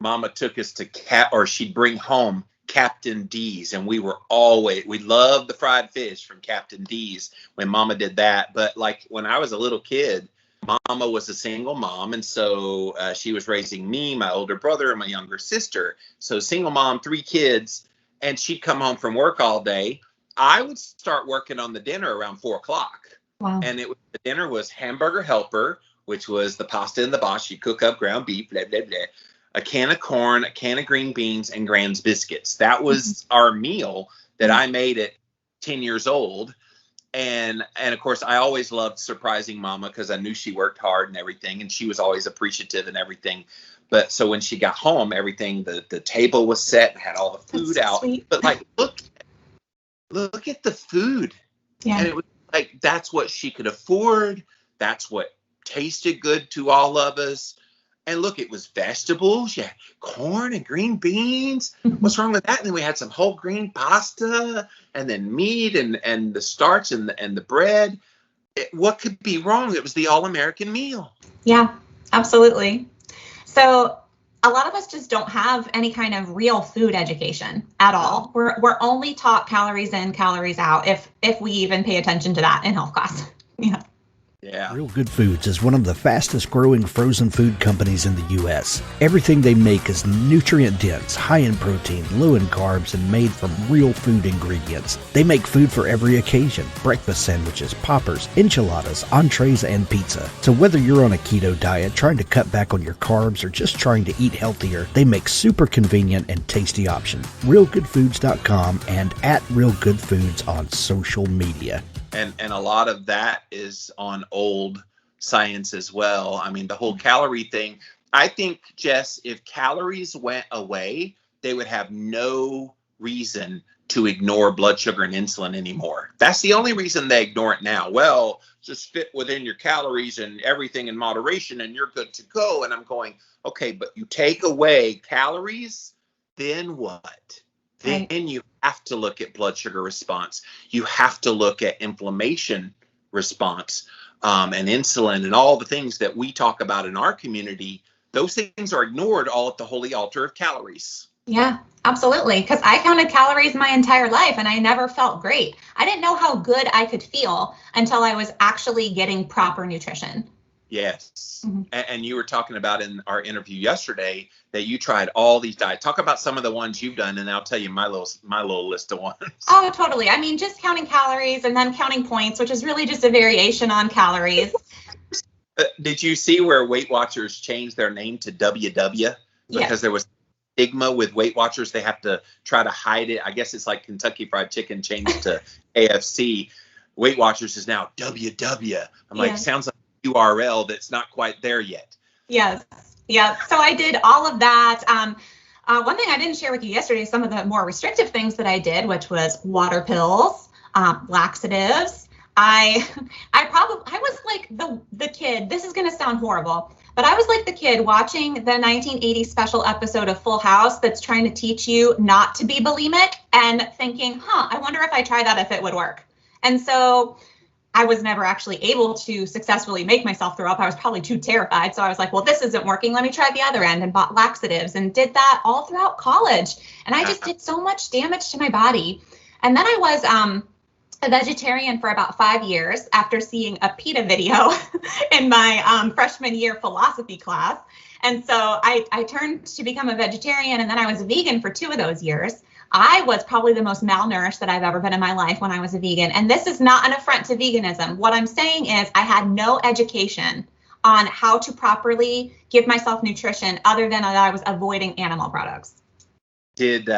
Mama took us to she'd bring home Captain D's, and we loved the fried fish from Captain D's when Mama did that. But like when I was a little kid, Mama was a single mom, and so she was raising me, my older brother, and my younger sister. So single mom, 3 kids, and she'd come home from work all day. I would start working on the dinner around 4:00. Wow. And the dinner was hamburger helper, which was the pasta in the box. You cook up ground beef, blah, blah, blah. A can of corn, a can of green beans, and Grand's biscuits. That was our meal that I made at 10 years old. And of course, I always loved surprising Mama because I knew she worked hard and everything, and she was always appreciative and everything. But so when she got home, everything, the table was set and had all the food out. Sweet. But like, look at the food. Yeah. And it was like, that's what she could afford. That's what tasted good to all of us. And look, it was vegetables. Yeah, corn and green beans. What's wrong with that? And then we had some whole grain pasta, and then meat and the starch and the bread. What could be wrong? It was the all-American meal. Yeah, absolutely. So a lot of us just don't have any kind of real food education at all. We're only taught calories in, calories out, if we even pay attention to that in health class. Yeah. Yeah. Real Good Foods is one of the fastest growing frozen food companies in the U.S. Everything they make is nutrient dense, high in protein, low in carbs, and made from real food ingredients. They make food for every occasion: breakfast sandwiches, poppers, enchiladas, entrees, and pizza. So whether you're on a keto diet, trying to cut back on your carbs, or just trying to eat healthier, they make super convenient and tasty options. RealGoodFoods.com and @RealGoodFoods on social media. And a lot of that is on old science as well. I mean, the whole calorie thing, I think, Jess, if calories went away, they would have no reason to ignore blood sugar and insulin anymore. That's the only reason they ignore it now. Well, just fit within your calories and everything in moderation and you're good to go. And I'm going, okay, but you take away calories, then what? Then you have to look at blood sugar response. You have to look at inflammation response and insulin and all the things that we talk about in our community. Those things are ignored all at the holy altar of calories. Yeah, absolutely. Because I counted calories my entire life and I never felt great. I didn't know how good I could feel until I was actually getting proper nutrition. Yes. Mm-hmm. And you were talking about in our interview yesterday that you tried all these diets. Talk about some of the ones you've done, and I'll tell you my little list of ones. Oh, totally. I mean, just counting calories and then counting points, which is really just a variation on calories. Did you see where Weight Watchers changed their name to WW? Because there was stigma with Weight Watchers. They have to try to hide it. I guess it's like Kentucky Fried Chicken changed to AFC. Weight Watchers is now WW. I'm like, sounds like URL that's not quite there yet. Yes. Yeah. So I did all of that. One thing I didn't share with you yesterday, some of the more restrictive things that I did, which was water pills, laxatives. I was like the kid. This is going to sound horrible, but I was like the kid watching the 1980 special episode of Full House that's trying to teach you not to be bulimic and thinking, I wonder if I try that, if it would work. And so I was never actually able to successfully make myself throw up. I was probably too terrified. So I was like, well, this isn't working. Let me try the other end, and bought laxatives and did that all throughout college. And I just did so much damage to my body. And then I was a vegetarian for about 5 years after seeing a PETA video in my freshman year philosophy class. And so I turned to become a vegetarian, and then I was a vegan for 2 of those years. I was probably the most malnourished that I've ever been in my life when I was a vegan. And this is not an affront to veganism. What I'm saying is I had no education on how to properly give myself nutrition other than that I was avoiding animal products. Did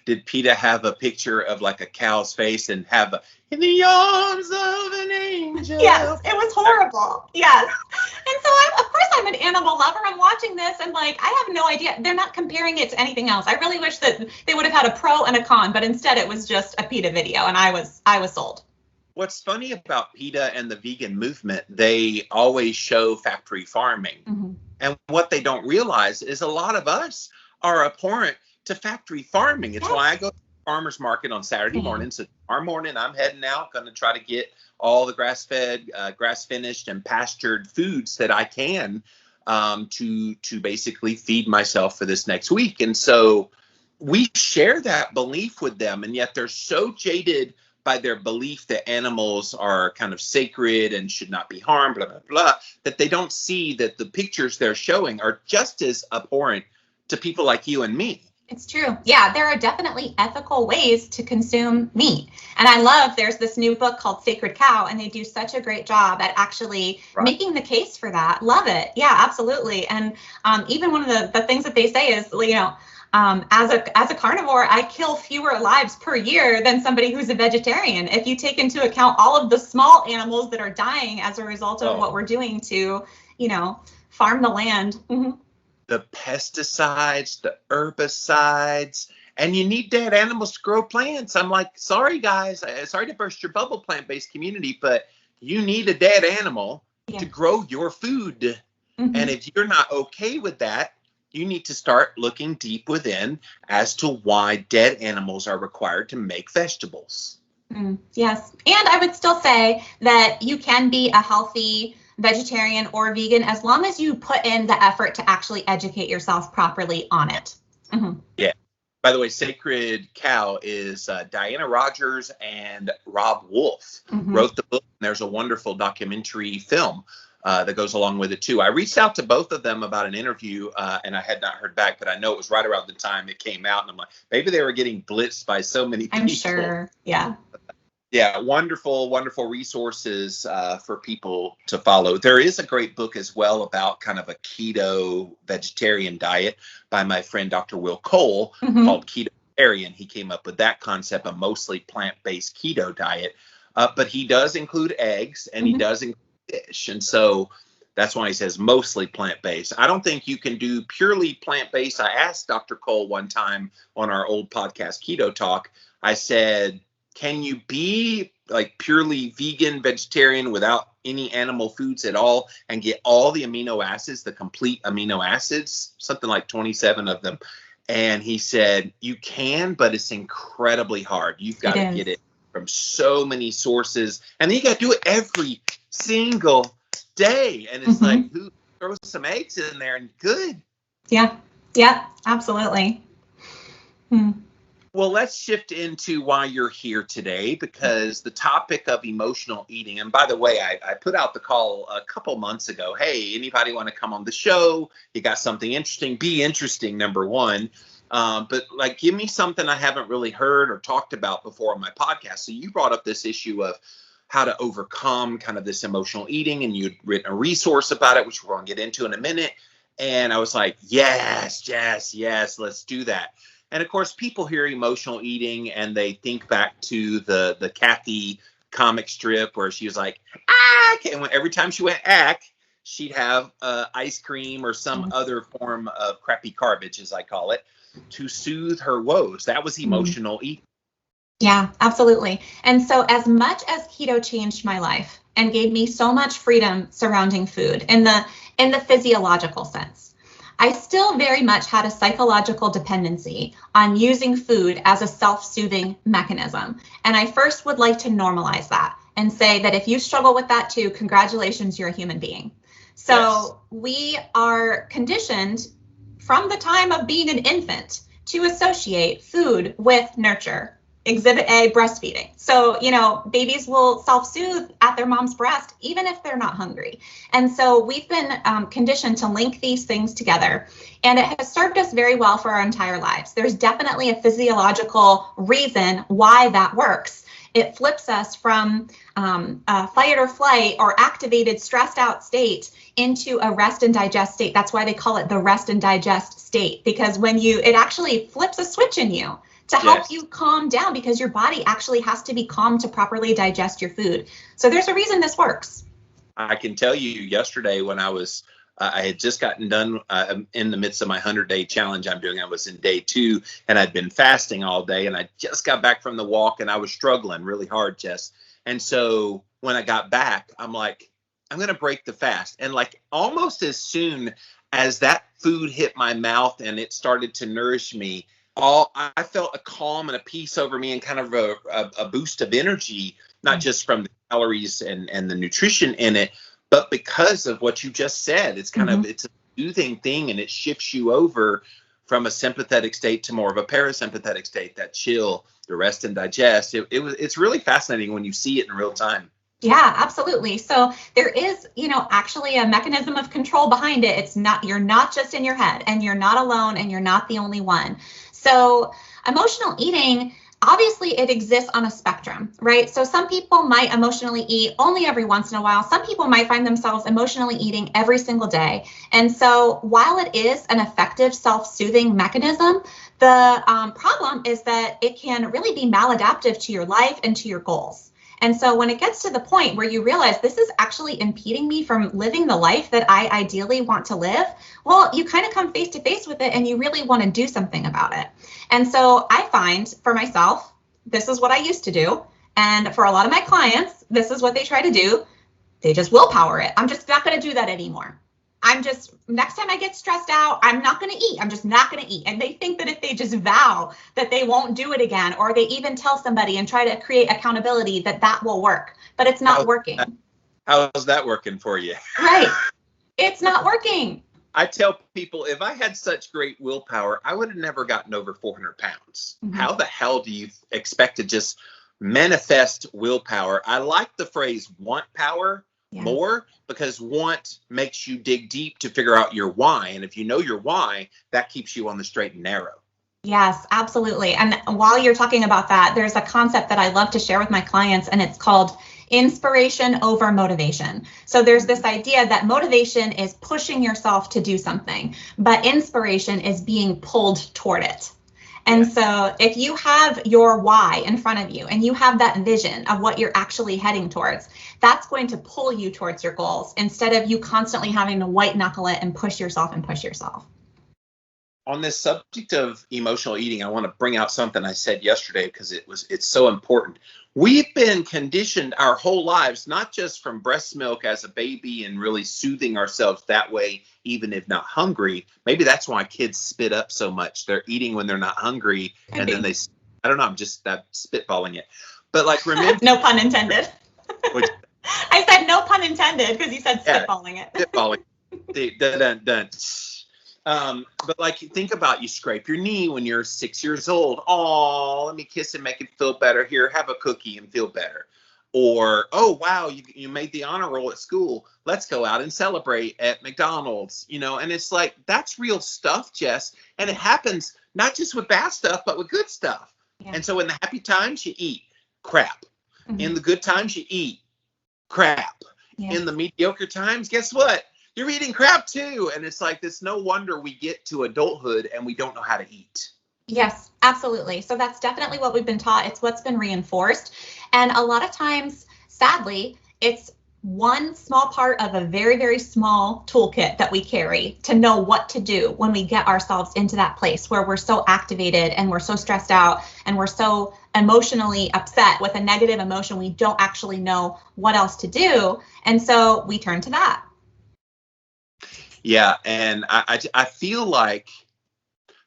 PETA have a picture of like a cow's face and have in the arms of an angel? Yes, it was horrible. Yes. And so of course I'm an animal lover. I'm watching this and like, I have no idea. They're not comparing it to anything else. I really wish that they would have had a pro and a con, but instead it was just a PETA video and I was sold. What's funny about PETA and the vegan movement, they always show factory farming. Mm-hmm. And what they don't realize is a lot of us are abhorrent to factory farming. It's why I go to the farmer's market on Saturday morning. So tomorrow morning I'm heading out, going to try to get all the grass-fed, grass-finished and pastured foods that I can to basically feed myself for this next week. And so we share that belief with them, and yet they're so jaded by their belief that animals are kind of sacred and should not be harmed, blah, blah, blah, that they don't see that the pictures they're showing are just as abhorrent to people like you and me. It's true. Yeah, there are definitely ethical ways to consume meat. And I love, there's this new book called Sacred Cow, and they do such a great job at actually making the case for that. Love it. Yeah, absolutely. And even one of the things that they say is, as a carnivore, I kill fewer lives per year than somebody who's a vegetarian. If you take into account all of the small animals that are dying as a result of what we're doing to, farm the land. Mm-hmm. The pesticides, the herbicides, and you need dead animals to grow plants. I'm like, sorry, guys. Sorry to burst your bubble, plant-based community, but you need a dead animal to grow your food. Mm-hmm. And if you're not okay with that, you need to start looking deep within as to why dead animals are required to make vegetables. Yes. And I would still say that you can be a healthy vegetarian or vegan as long as you put in the effort to actually educate yourself properly on it. Mm-hmm. Yeah. By the way, Sacred Cow is Diana Rogers and Rob Wolf wrote the book. And there's a wonderful documentary film that goes along with it too. I reached out to both of them about an interview and I had not heard back, but I know it was right around the time it came out. And I'm like, maybe they were getting blitzed by so many people. I'm sure. Yeah. Yeah, wonderful, wonderful resources for people to follow. There is a great book as well about kind of a keto vegetarian diet by my friend Dr. Will Cole called Ketotarian. He came up with that concept, a mostly plant-based keto diet. But he does include eggs and he does include fish. And so that's why he says mostly plant-based. I don't think you can do purely plant-based. I asked Dr. Cole one time on our old podcast, Keto Talk, I said, can you be like purely vegan, vegetarian without any animal foods at all and get all the amino acids, the complete amino acids, something like 27 of them? And he said, you can, but it's incredibly hard. You've got to get it from so many sources. And then you got to do it every single day. And it's like, who throws some eggs in there and good. Yeah. Yeah, absolutely. Well, let's shift into why you're here today, because the topic of emotional eating, and by the way, I put out the call a couple months ago. Hey, anybody want to come on the show? You got something interesting? Be interesting, number one. But like, give me something I haven't really heard or talked about before on my podcast. So you brought up this issue of how to overcome kind of this emotional eating, and you'd written a resource about it, which we're going to get into in a minute. And I was like, yes, let's do that. And of course, people hear emotional eating and they think back to the Kathy comic strip where she was like, ack! And every time she went ack, she'd have ice cream or some other form of crappy garbage, as I call it, to soothe her woes. That was emotional eating. Yeah, absolutely. And so as much as keto changed my life and gave me so much freedom surrounding food in the physiological sense, I still very much had a psychological dependency on using food as a self-soothing mechanism. And I first would like to normalize that and say that if you struggle with that too, congratulations, you're a human being. So we are conditioned from the time of being an infant to associate food with nurture. Exhibit A, breastfeeding. So, babies will self-soothe at their mom's breast, even if they're not hungry. And so we've been conditioned to link these things together. And it has served us very well for our entire lives. There's definitely a physiological reason why that works. It flips us from a fight or flight or activated, stressed out state into a rest and digest state. That's why they call it the rest and digest state, because it actually flips a switch in you to help you calm down, because your body actually has to be calm to properly digest your food. So there's a reason this works. I can tell you yesterday when I had just gotten done in the midst of my 100-day challenge I'm doing. I was in day 2 and I'd been fasting all day, and I just got back from the walk and I was struggling really hard, Jess. And so when I got back, I'm like, I'm going to break the fast. And like almost as soon as that food hit my mouth and it started to nourish me, I felt a calm and a peace over me and kind of a boost of energy, not just from the calories and the nutrition in it, But because of what you just said, it's kind of, it's a soothing thing, and it shifts you over from a sympathetic state to more of a parasympathetic state, that chill, the rest and digest. It's really fascinating when you see it in real time. Yeah, absolutely. So there is, actually a mechanism of control behind it. You're not just in your head, and you're not alone, and you're not the only one. So emotional eating, obviously it exists on a spectrum, right? So some people might emotionally eat only every once in a while. Some people might find themselves emotionally eating every single day. And so while it is an effective self-soothing mechanism, the problem is that it can really be maladaptive to your life and to your goals. And so when it gets to the point where you realize this is actually impeding me from living the life that I ideally want to live, well, you kind of come face to face with it, and you really want to do something about it. And so I find for myself, this is what I used to do. And for a lot of my clients, this is what they try to do. They just willpower it. I'm just not going to do that anymore. Next time I get stressed out, I'm not going to eat. I'm just not going to eat. And they think that if they just vow that they won't do it again, or they even tell somebody and try to create accountability, that will work. But it's not working. How's that working for you? Right. It's not working. I tell people, if I had such great willpower, I would have never gotten over 400 pounds. How the hell do you expect to just manifest willpower? I like the phrase want power more, because want makes you dig deep to figure out your why. And if you know your why, that keeps you on the straight and narrow. Yes, absolutely. And while you're talking about that, there's a concept that I love to share with my clients, and it's called inspiration over motivation. So there's this idea that motivation is pushing yourself to do something, but inspiration is being pulled toward it. And so if you have your why in front of you, and you have that vision of what you're actually heading towards, that's going to pull you towards your goals, instead of you constantly having to white knuckle it and push yourself and push yourself. On this subject of emotional eating, I want to bring out something I said yesterday, because it's so important. We've been conditioned our whole lives, not just from breast milk as a baby and really soothing ourselves that way, even if not hungry. Maybe that's why kids spit up so much. They're eating when they're not hungry, and then I don't know, I'm spitballing it. But like, remember. No pun intended. I said no pun intended, because you said spitballing it. Spitballing. Dun. But like, think about, you scrape your knee when you're 6 years old. Oh, let me kiss and make it feel better. Here, have a cookie and feel better. Or, oh, wow, you made the honor roll at school. Let's go out and celebrate at McDonald's, and it's like, that's real stuff, Jess. And it happens not just with bad stuff, but with good stuff. Yeah. And so in the happy times, you eat crap. In the good times, you eat crap. Yeah. In the mediocre times, guess what? You're eating crap too. And it's like this, no wonder we get to adulthood and we don't know how to eat. Yes, absolutely. So that's definitely what we've been taught. It's what's been reinforced. And a lot of times, sadly, it's one small part of a very, very small toolkit that we carry to know what to do when we get ourselves into that place where we're so activated and we're so stressed out and we're so emotionally upset with a negative emotion. We don't actually know what else to do. And so we turn to that. Yeah, and I feel like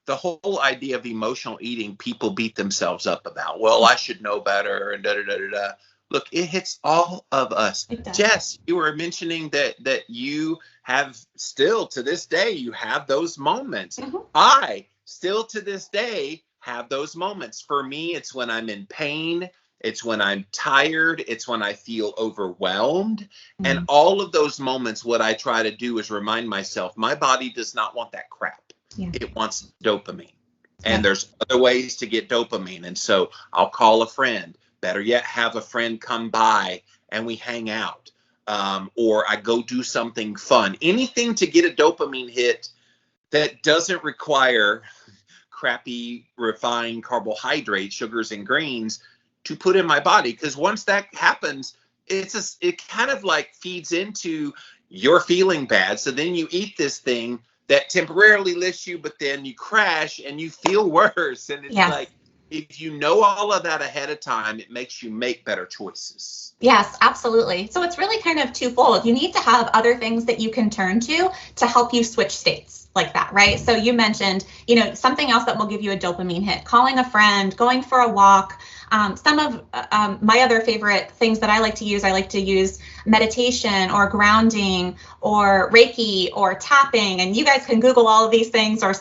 the whole idea of emotional eating, people beat themselves up about. Well, I should know better, and da-da-da-da-da. Look, it hits all of us. Jess, you were mentioning that you have still to this day, you have those moments. I still to this day have those moments. For me, it's when I'm in pain. It's when I'm tired. It's when I feel overwhelmed. And all of those moments, what I try to do is remind myself, my body does not want that crap. Yeah. It wants dopamine. And there's other ways to get dopamine. And so I'll call a friend. Better yet, have a friend come by and we hang out. Or I go do something fun. Anything to get a dopamine hit that doesn't require crappy refined carbohydrates, sugars, and grains to put in my body. Because once that happens, it kind of like feeds into you're feeling bad. So then you eat this thing that temporarily lifts you, but then you crash and you feel worse. And it's like, if you know all of that ahead of time, it makes you make better choices. Yes, absolutely. So it's really kind of twofold. You need to have other things that you can turn to help you switch states like that, right? So you mentioned, something else that will give you a dopamine hit, calling a friend, going for a walk, Some of my other favorite things that I like to use meditation or grounding or Reiki or tapping. And you guys can Google all of these things or